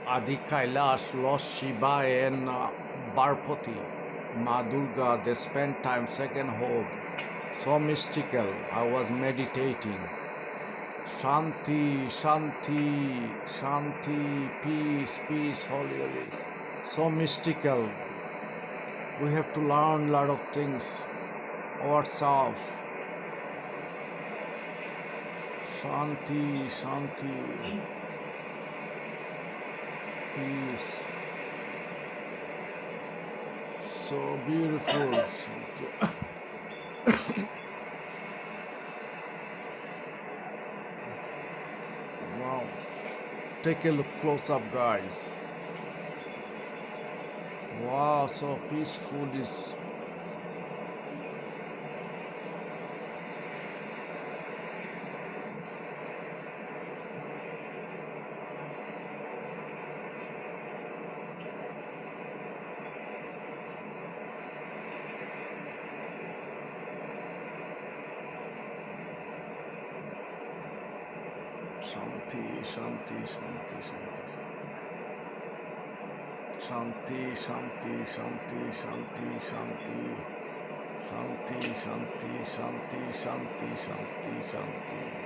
Adi Kailash, Lord Shiva and Barpati, Ma Durga, they spent time second home. So mystical. I was meditating. Shanti, Shanti, Shanti, peace, peace, holy, holy. So mystical. We have to learn a lot of things ourselves. Shanti, Shanti, peace. So beautiful. Shanti. Wow. Take a look close up, guys. Wow, so peaceful is. Shanti, Shanti, Shanti, Shanti, Shanti, Shanti, Shanti, Shanti, Shanti, Shanti, Shanti, Shanti, Shanti, Shanti, Shanti.